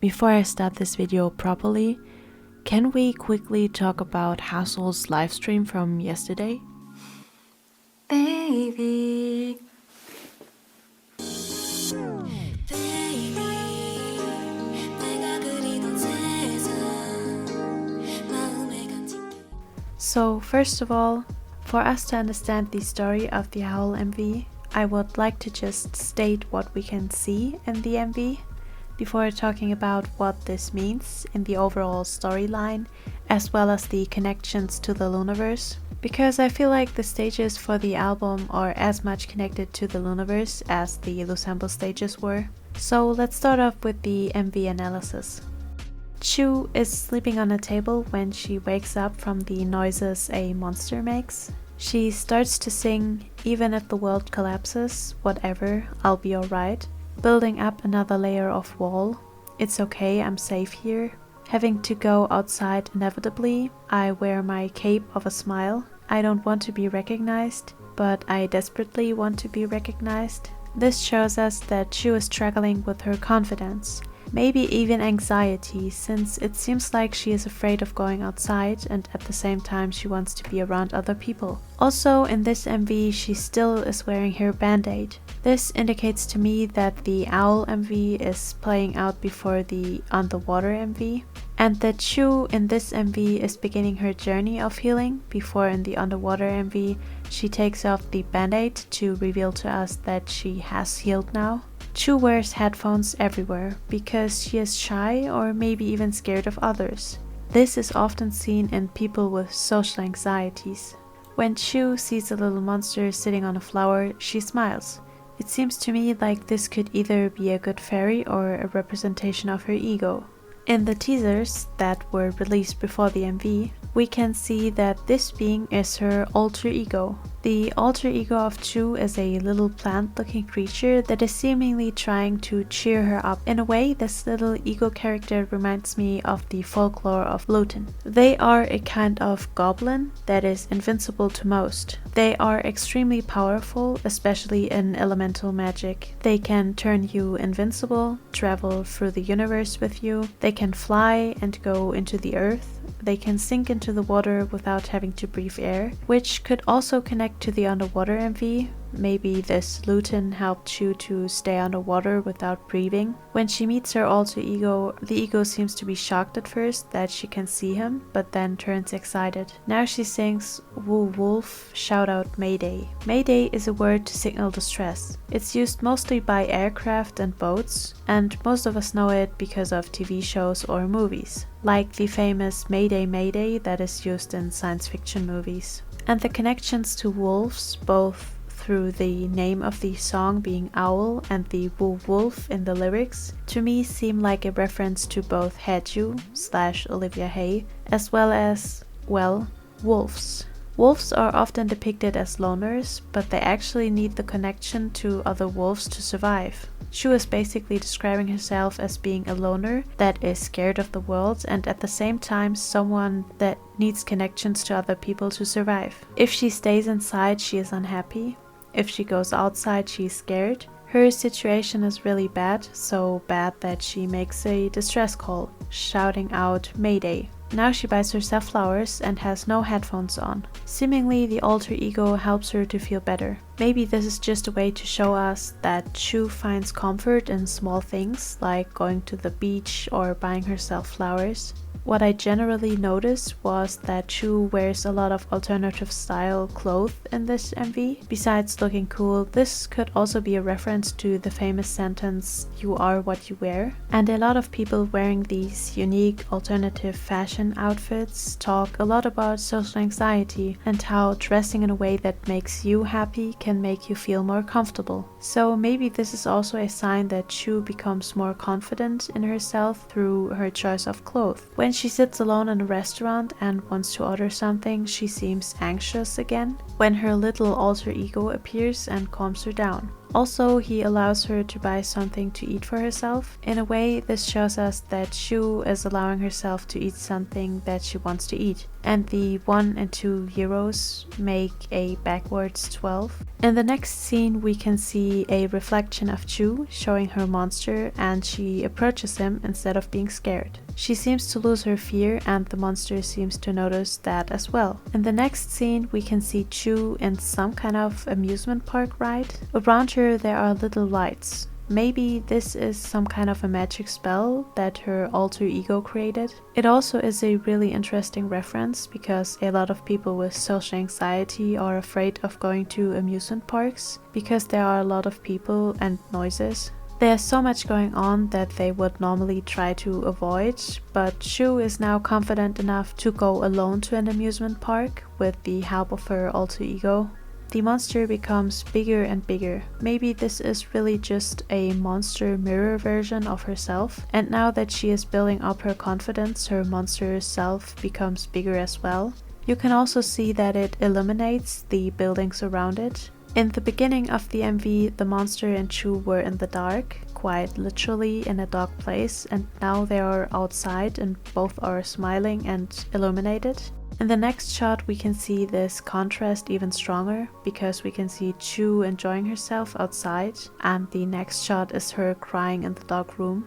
Before I start this video properly, can we quickly talk about Haseuls' livestream from yesterday? Baby. So first of all, for us to understand the story of the Howl MV, I would like to just state what we can see in the MV before talking about what this means in the overall storyline, as well as the connections to the Loonaverse, because I feel like the stages for the album are as much connected to the Loonaverse as the Loossemble stages were. So let's start off with the MV analysis. Chuu is sleeping on a table when she wakes up from the noises a monster makes. She starts to sing, "Even if the world collapses, whatever, I'll be alright," building up another layer of wall. "It's okay, I'm safe here." Having to go outside inevitably, "I wear my cape of a smile. I don't want to be recognized, but I desperately want to be recognized." This shows us that Chuu is struggling with her confidence, maybe even anxiety, since it seems like she is afraid of going outside and at the same time she wants to be around other people. Also in this MV she still is wearing her band-aid. This indicates to me that the Howl MV is playing out before the underwater MV, and that Chuu in this MV is beginning her journey of healing before in the underwater MV she takes off the band-aid to reveal to us that she has healed now. Chuu wears headphones everywhere because she is shy or maybe even scared of others. This is often seen in people with social anxieties. When Chuu sees a little monster sitting on a flower, she smiles. It seems to me like this could either be a good fairy or a representation of her ego. In the teasers that were released before the MV, we can see that this being is her alter ego. The alter ego of Chuu is a little plant-looking creature that is seemingly trying to cheer her up. In a way, this little ego character reminds me of the folklore of Loona. They are a kind of goblin that is invincible to most. They are extremely powerful, especially in elemental magic. They can turn you invincible, travel through the universe with you, they can fly and go into the earth. They can sink into the water without having to breathe air, which could also connect to the underwater MV. Maybe this Loona helped Chuu to stay underwater without breathing. When she meets her alter ego, the ego seems to be shocked at first that she can see him, but then turns excited. Now she sings "Woo Wolf, shout out Mayday." Mayday is a word to signal distress. It's used mostly by aircraft and boats, and most of us know it because of TV shows or movies, like the famous Mayday Mayday that is used in science fiction movies. And the connections to wolves, both through the name of the song being Owl and the Woo Wolf in the lyrics, to me seem like a reference to both Haseuls/Olivia Hay, as well as, well, wolves. Wolves are often depicted as loners, but they actually need the connection to other wolves to survive. Chuu is basically describing herself as being a loner that is scared of the world and at the same time someone that needs connections to other people to survive. If she stays inside, she is unhappy. If she goes outside, she is scared. Her situation is really bad, so bad that she makes a distress call, shouting out "Mayday." Now she buys herself flowers and has no headphones on. Seemingly the alter ego helps her to feel better. Maybe this is just a way to show us that Chuu finds comfort in small things like going to the beach or buying herself flowers. What I generally noticed was that Chuu wears a lot of alternative style clothes in this MV. Besides looking cool, this could also be a reference to the famous sentence, "You are what you wear." And a lot of people wearing these unique alternative fashion outfits talk a lot about social anxiety and how dressing in a way that makes you happy can make you feel more comfortable. So maybe this is also a sign that Chuu becomes more confident in herself through her choice of clothes. When she sits alone in a restaurant and wants to order something, she seems anxious again, when her little alter ego appears and calms her down. Also, he allows her to buy something to eat for herself. In a way, this shows us that Chuu is allowing herself to eat something that she wants to eat. And the 1 and 2 euros make a backwards 12. In the next scene, we can see a reflection of Chuu showing her monster, and she approaches him instead of being scared. She seems to lose her fear, and the monster seems to notice that as well. In the next scene, we can see Chuu in some kind of amusement park ride. Around her there are little lights. Maybe this is some kind of a magic spell that her alter ego created. It also is a really interesting reference because a lot of people with social anxiety are afraid of going to amusement parks because there are a lot of people and noises. There's so much going on that they would normally try to avoid, but Chuu is now confident enough to go alone to an amusement park with the help of her alter ego. The monster becomes bigger and bigger. Maybe this is really just a monster mirror version of herself, and now that she is building up her confidence, her monster self becomes bigger as well. You can also see that it illuminates the buildings around it. In the beginning of the MV, the monster and Chuu were in the dark, quite literally in a dark place, and now they are outside and both are smiling and illuminated. In the next shot we can see this contrast even stronger because we can see Chuu enjoying herself outside, and the next shot is her crying in the dark room.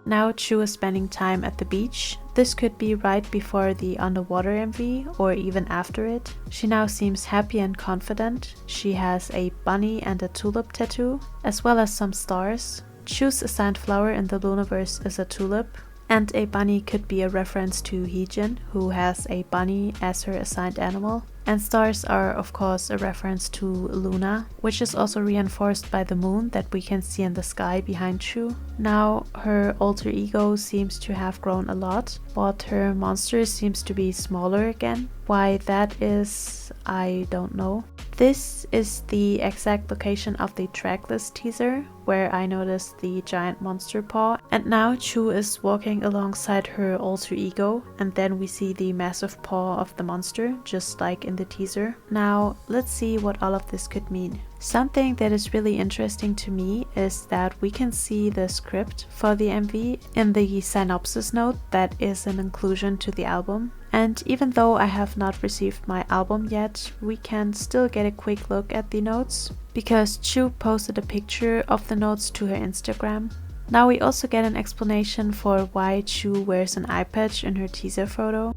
Now Chuu is spending time at the beach. This could be right before the underwater MV or even after it. She now seems happy and confident. She has a bunny and a tulip tattoo, as well as some stars. Chuu's assigned flower in the Loonaverse is a tulip, and a bunny could be a reference to Heejin, who has a bunny as her assigned animal. And stars are of course a reference to Loona, which is also reinforced by the moon that we can see in the sky behind Chuu. Now her alter ego seems to have grown a lot, but her monster seems to be smaller again. Why that is, I don't know. This is the exact location of the tracklist teaser, where I noticed the giant monster paw, and now Chuu is walking alongside her alter ego, and then we see the massive paw of the monster, just like in the teaser. Now let's see what all of this could mean. Something that is really interesting to me is that we can see the script for the MV in the synopsis note that is an inclusion to the album. And even though I have not received my album yet, we can still get a quick look at the notes, because Chuu posted a picture of the notes to her Instagram. Now we also get an explanation for why Chuu wears an eye patch in her teaser photo.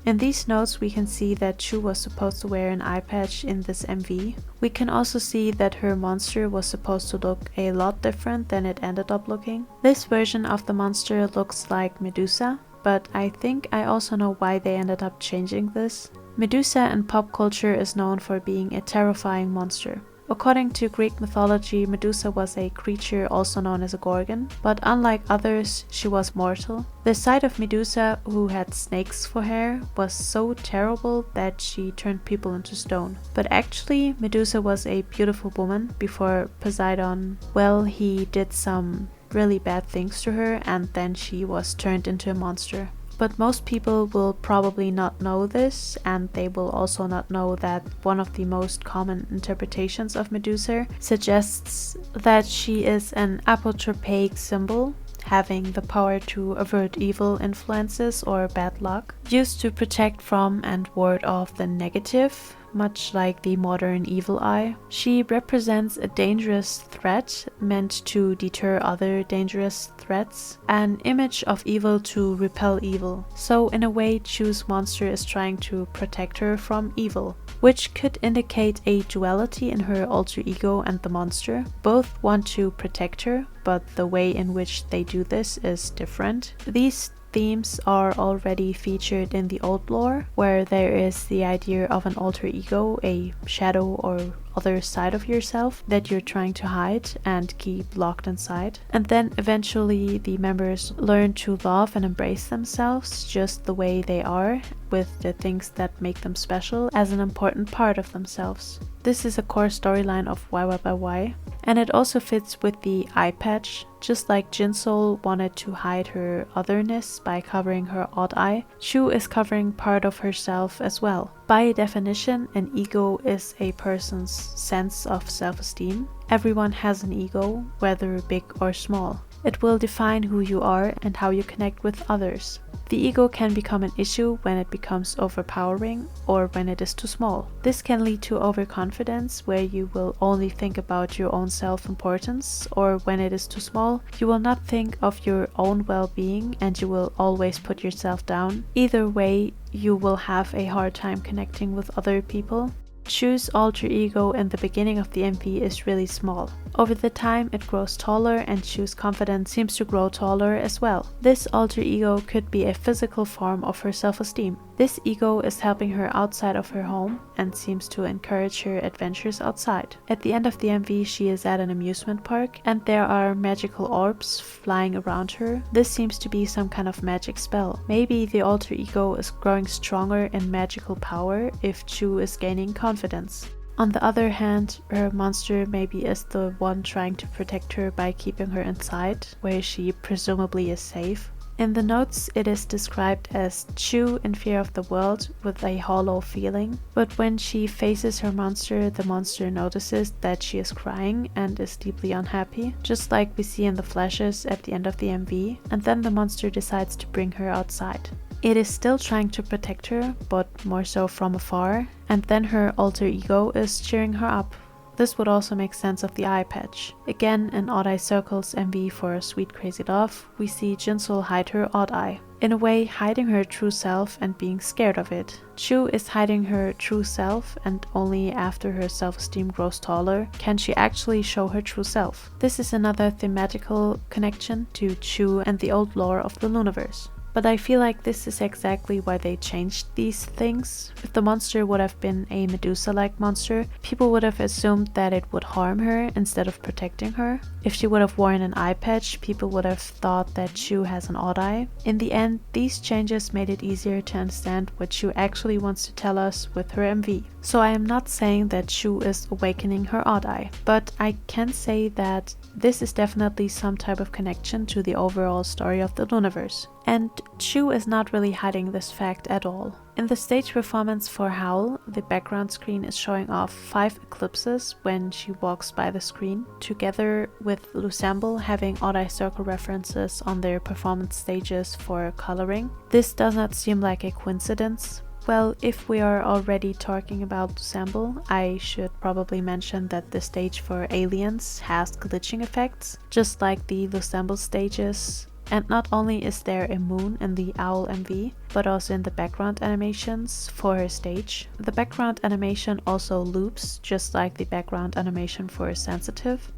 In these notes we can see that Chuu was supposed to wear an eye patch in this MV. We can also see that her monster was supposed to look a lot different than it ended up looking. This version of the monster looks like Medusa, but I think I also know why they ended up changing this. Medusa in pop culture is known for being a terrifying monster. According to Greek mythology, Medusa was a creature also known as a gorgon, but unlike others, she was mortal. The sight of Medusa, who had snakes for hair, was so terrible that she turned people into stone. But actually, Medusa was a beautiful woman before Poseidon, well, he did some really bad things to her, and then she was turned into a monster. But most people will probably not know this, and they will also not know that one of the most common interpretations of Medusa suggests that she is an apotropaic symbol, having the power to avert evil influences or bad luck, used to protect from and ward off the negative, much like the modern evil eye. She represents a dangerous threat meant to deter other dangerous threats, an image of evil to repel evil. So in a way, Chuu's monster is trying to protect her from evil, which could indicate a duality in her alter ego and the monster. Both want to protect her, but the way in which they do this is different. These themes are already featured in the old lore, where there is the idea of an alter ego, a shadow or other side of yourself that you're trying to hide and keep locked inside. And then eventually the members learn to love and embrace themselves just the way they are, with the things that make them special as an important part of themselves. This is a core storyline of YYY. And it also fits with the eye patch. Just like Jinsoul wanted to hide her otherness by covering her odd eye, Chuu is covering part of herself as well. By definition, an ego is a person's sense of self-esteem. Everyone has an ego, whether big or small. It will define who you are and how you connect with others. The ego can become an issue when it becomes overpowering or when it is too small. This can lead to overconfidence, where you will only think about your own self-importance, or when it is too small, you will not think of your own well-being and you will always put yourself down. Either way, you will have a hard time connecting with other people. Chuu's alter ego in the beginning of the MV is really small. Over the time it grows taller and Chuu's confidence seems to grow taller as well. This alter ego could be a physical form of her self-esteem. This ego is helping her outside of her home and seems to encourage her adventures outside. At the end of the MV she is at an amusement park and there are magical orbs flying around her. This seems to be some kind of magic spell. Maybe the alter ego is growing stronger in magical power if Chuu is gaining confidence. On the other hand, her monster maybe is the one trying to protect her by keeping her inside, where she presumably is safe. In the notes it is described as Chuu in fear of the world with a hollow feeling, but when she faces her monster, the monster notices that she is crying and is deeply unhappy, just like we see in the flashes at the end of the MV, and then the monster decides to bring her outside. It is still trying to protect her, but more so from afar, and then her alter ego is cheering her up. This would also make sense of the eye patch. Again, in Odd Eye Circle's MV for Sweet Crazy Love, we see Jinsoul hide her odd eye. In a way, hiding her true self and being scared of it. Chuu is hiding her true self, and only after her self-esteem grows taller can she actually show her true self. This is another thematical connection to Chuu and the old lore of the Loonaverse. But I feel like this is exactly why they changed these things. If the monster would have been a Medusa-like monster, people would have assumed that it would harm her instead of protecting her. If she would have worn an eye patch, people would have thought that Chuu has an odd eye. In the end, these changes made it easier to understand what Chuu actually wants to tell us with her MV. So I am not saying that Chuu is awakening her odd eye, but I can say that this is definitely some type of connection to the overall story of the Loonaverse. And Chuu is not really hiding this fact at all. In the stage performance for Howl, the background screen is showing off 5 eclipses when she walks by the screen, together with Loossemble having Odd Eye Circle references on their performance stages for coloring. This does not seem like a coincidence. Well, if we are already talking about Loossemble, I should probably mention that the stage for Aliens has glitching effects, just like the Loossemble stages. And not only is there a moon in the Howl MV, but also in the background animations for her stage. The background animation also loops, just like the background animation for Sensitive.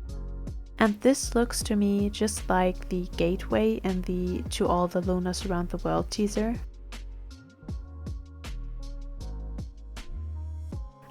And this looks to me just like the gateway in the To All the Loonas Around the World teaser.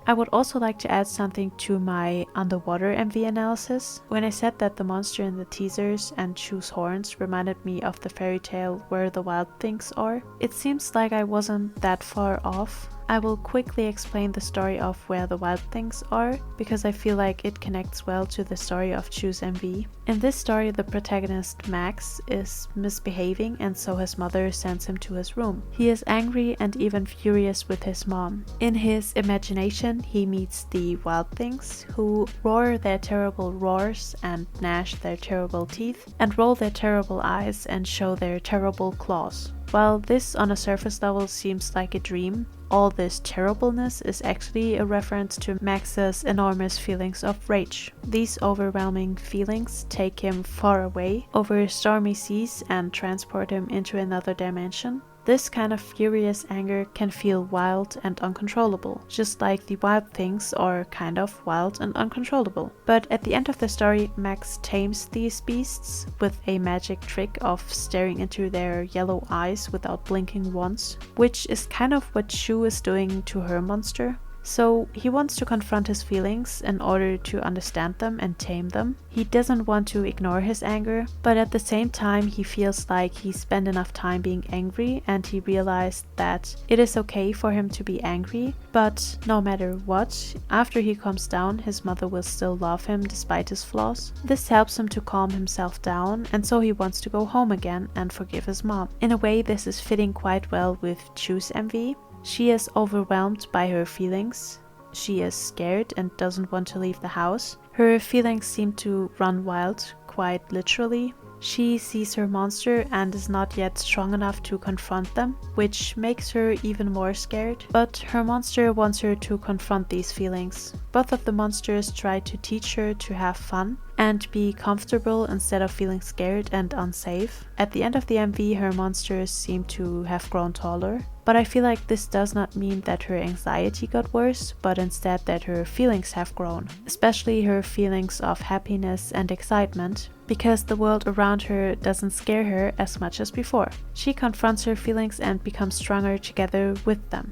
I would also like to add something to my underwater MV analysis. When I said that the monster in the teasers and Chuu's horns reminded me of the fairy tale Where the Wild Things Are, it seems like I wasn't that far off. I will quickly explain the story of Where the Wild Things Are, because I feel like it connects well to the story of Chuu's MV. In this story, the protagonist, Max, is misbehaving and so his mother sends him to his room. He is angry and even furious with his mom. In his imagination, he meets the wild things, who roar their terrible roars and gnash their terrible teeth and roll their terrible eyes and show their terrible claws. While this on a surface level seems like a dream, all this terribleness is actually a reference to Max's enormous feelings of rage. These overwhelming feelings take him far away over stormy seas and transport him into another dimension. This kind of furious anger can feel wild and uncontrollable, just like the wild things are kind of wild and uncontrollable. But at the end of the story, Max tames these beasts with a magic trick of staring into their yellow eyes without blinking once, which is kind of what Chuu is doing to her monster. So he wants to confront his feelings in order to understand them and tame them. He doesn't want to ignore his anger, but at the same time he feels like he spent enough time being angry, and he realized that it is okay for him to be angry, but no matter what, after he calms down, his mother will still love him despite his flaws. This helps him to calm himself down, and so he wants to go home again and forgive his mom. In a way, this is fitting quite well with Chuu's MV. She is overwhelmed by her feelings. She is scared and doesn't want to leave the house. Her feelings seem to run wild, quite literally. She sees her monster and is not yet strong enough to confront them, which makes her even more scared. But her monster wants her to confront these feelings. Both of the monsters try to teach her to have fun and be comfortable instead of feeling scared and unsafe. At the end of the MV, her monsters seem to have grown taller. But I feel like this does not mean that her anxiety got worse, but instead that her feelings have grown, especially her feelings of happiness and excitement, because the world around her doesn't scare her as much as before. She confronts her feelings and becomes stronger together with them.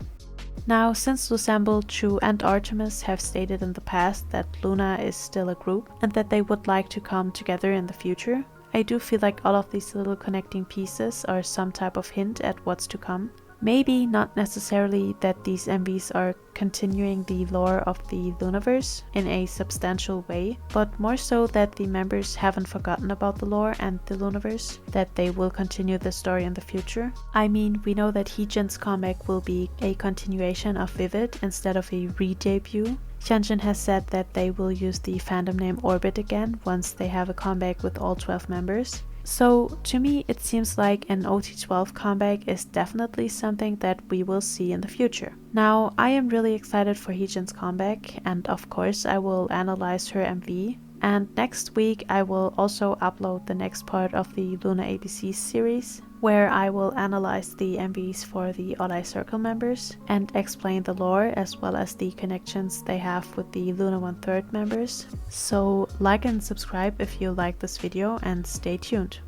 Now, since Loossemble, Chuu and ARTMS have stated in the past that Loona is still a group and that they would like to come together in the future, I do feel like all of these little connecting pieces are some type of hint at what's to come. Maybe not necessarily that these MVs are continuing the lore of the Loonaverse in a substantial way, but more so that the members haven't forgotten about the lore and the Loonaverse, that they will continue the story in the future. I mean, we know that Heejin's comeback will be a continuation of Vivid instead of a re-debut. Hyunjin has said that they will use the fandom name Orbit again once they have a comeback with all 12 members. So to me it seems like an OT12 comeback is definitely something that we will see in the future. Now I am really excited for Heejin's comeback, and of course I will analyze her MV. And next week I will also upload the next part of the Loona ABC series, where I will analyze the MVs for the Odd Eye Circle members and explain the lore as well as the connections they have with the Loona 1/3 members. So like and subscribe if you like this video, and stay tuned.